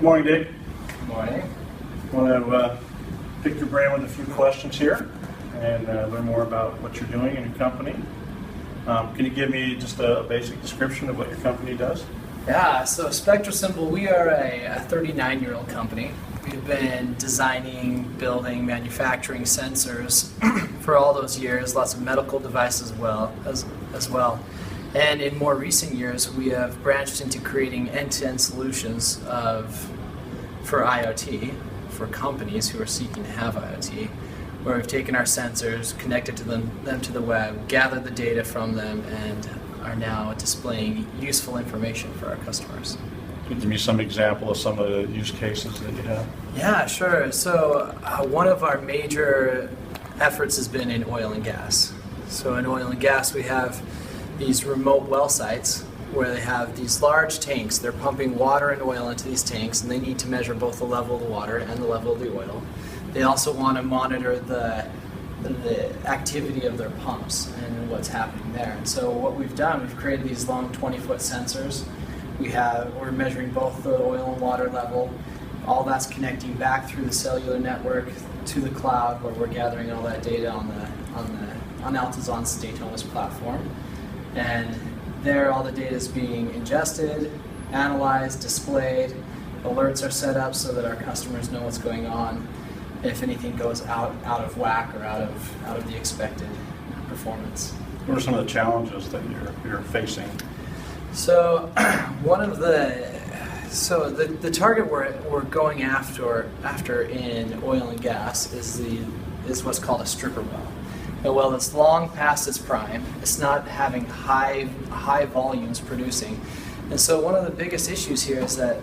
Good morning, Dave. Good morning. I want to pick your brain with a few questions here and learn more about what you're doing in your company. Can you give me just a basic description of what your company does? Yeah, so SpectraSymbol, we are a 39-year-old company. We've been designing, building, manufacturing sensors for all those years, lots of medical devices as well. And in more recent years, we have branched into creating end-to-end solutions for IoT, for companies who are seeking to have IoT, where we've taken our sensors, connected to them to the web, gathered the data from them, and are now displaying useful information for our customers. Can you give me some example of some of the use cases that you have? Yeah, sure. So one of our major efforts has been in oil and gas. So in oil and gas, we have these remote well sites where they have these large tanks. They're pumping water and oil into these tanks, and they need to measure both the level of the water and the level of the oil. They also want to monitor the activity of their pumps and what's happening there. And so what we've done, we've created these long 20-foot sensors. We're measuring both the oil and water level. All that's connecting back through the cellular network to the cloud, where we're gathering all that data on Altizon's Datonis platform. And there, all the data is being ingested, analyzed, displayed. Alerts are set up so that our customers know what's going on if anything goes out of whack or out of the expected performance. What are some of the challenges that you're facing? So the target we're going after in oil and gas is what's called a stripper well. A well that's long past its prime. It's not having high volumes producing, and so one of the biggest issues here is that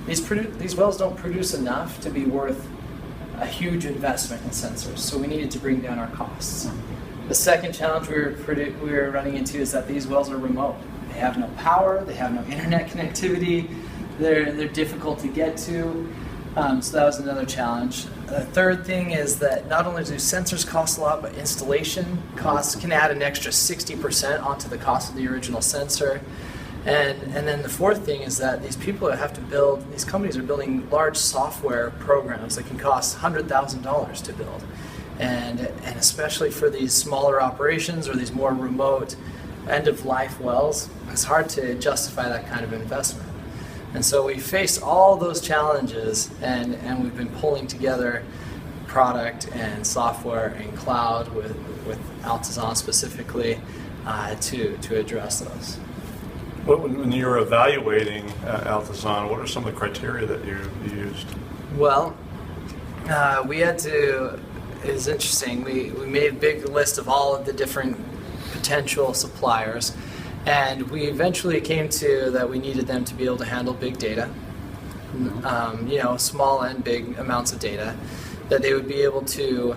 these wells don't produce enough to be worth a huge investment in sensors. So we needed to bring down our costs. The second challenge we were running into is that these wells are remote. They have no power. They have no internet connectivity. They're difficult to get to. So that was another challenge. The third thing is that not only do sensors cost a lot, but installation costs can add an extra 60% onto the cost of the original sensor. And then the fourth thing is that these companies are building large software programs that can cost $100,000 to build. And especially for these smaller operations or these more remote end-of-life wells, it's hard to justify that kind of investment. And so we faced all those challenges, and we've been pulling together product and software and cloud with Altizon specifically to address those. When you were evaluating Altizon, what are some of the criteria that you used? Well, we had to. It was interesting. We made a big list of all of the different potential suppliers. And we eventually came to that we needed them to be able to handle big data, small and big amounts of data, that they would be able to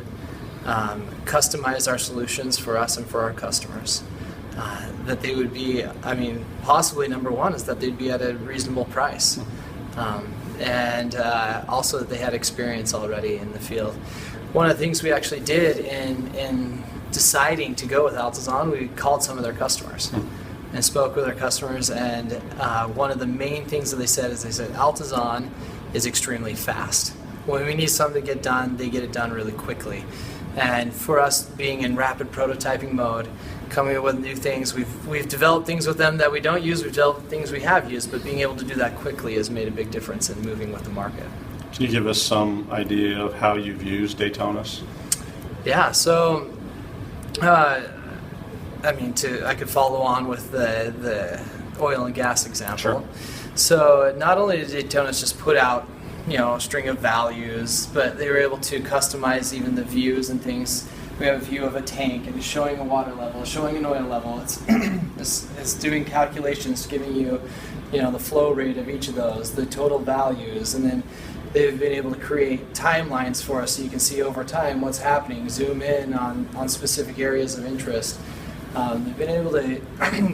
customize our solutions for us and for our customers. That they would be, possibly number one is that they'd be at a reasonable price. And also that they had experience already in the field. One of the things we actually did in deciding to go with Altizon, we called some of their customers. And spoke with our customers, and one of the main things that they said Altizon is extremely fast. When we need something to get done, they get it done really quickly. And for us being in rapid prototyping mode, coming up with new things, we've developed things with them that we don't use, we've developed things we have used, but being able to do that quickly has made a big difference in moving with the market. Can you give us some idea of how you've used Datonis? Yeah, so I could follow on with the oil and gas example. Sure. So not only did Datonis just put out, a string of values, but they were able to customize even the views and things. We have a view of a tank, and it's showing a water level, showing an oil level. It's doing calculations, giving you, the flow rate of each of those, the total values, and then they've been able to create timelines for us so you can see over time what's happening, zoom in on specific areas of interest. They've been able to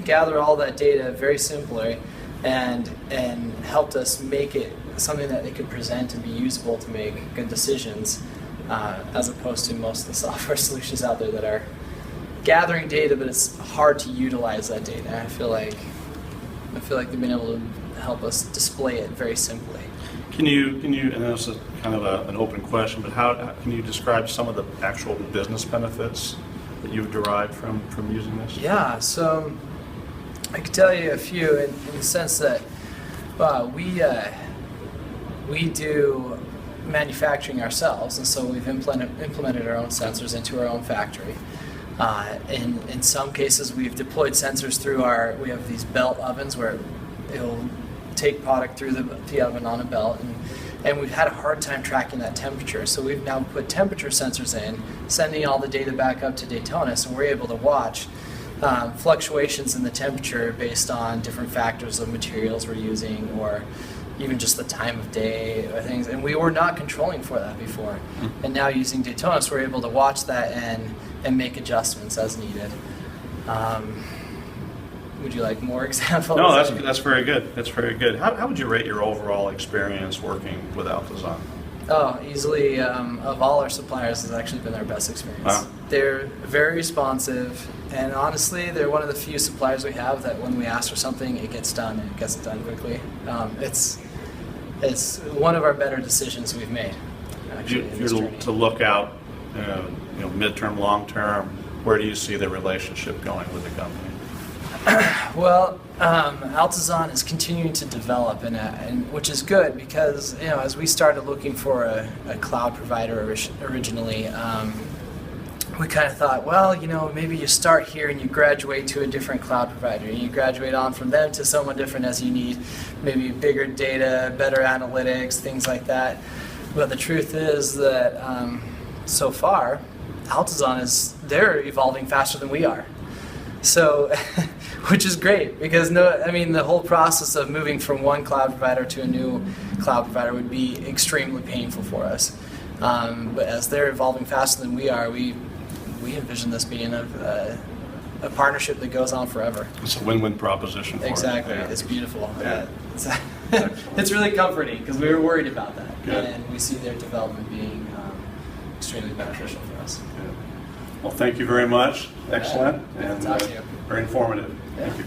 gather all that data very simply and helped us make it something that they could present and be usable to make good decisions, as opposed to most of the software solutions out there that are gathering data, but it's hard to utilize that data. I feel like they've been able to help us display it very simply. Can Can you, and this is kind of an open question, but how can you describe some of the actual business benefits that you've derived from using this? Yeah, so I could tell you a few in the sense that we do manufacturing ourselves, and so we've implemented our own sensors into our oven factory. In some cases, we've deployed sensors through we have these belt ovens where it'll take product through the oven on a belt, and we've had a hard time tracking that temperature. So we've now put temperature sensors in, sending all the data back up to Datonis, and we're able to watch fluctuations in the temperature based on different factors of materials we're using, or even just the time of day or things. And we were not controlling for that before. And now using Datonis, we're able to watch that and make adjustments as needed. Would you like more examples? No, that's very good. That's very good. How would you rate your overall experience working with Altizon? Oh, easily, of all our suppliers, has actually been our best experience. Wow. They're very responsive, and honestly, they're one of the few suppliers we have that when we ask for something, it gets done, and it gets done quickly. It's one of our better decisions we've made. Actually, If you're to look out, midterm, long term, where do you see the relationship going with the company? Well, Altizon is continuing to develop, and which is good because as we started looking for a cloud provider originally, we kind of thought, well, maybe you start here and you graduate to a different cloud provider, and you graduate on from them to someone different as you need maybe bigger data, better analytics, things like that. But the truth is that so far, Altizon they're evolving faster than we are. So, which is great because the whole process of moving from one cloud provider to a new cloud provider would be extremely painful for us. But as they're evolving faster than we are, we envision this being a partnership that goes on forever. It's a win-win proposition for Exactly. us. Yeah. It's beautiful. Yeah. It's really comforting because we were worried about that. Good. And we see their development being extremely beneficial for us. Good. Well, thank you very much. Excellent. Yeah. And Talk to you. very informative. Yeah. Thank you.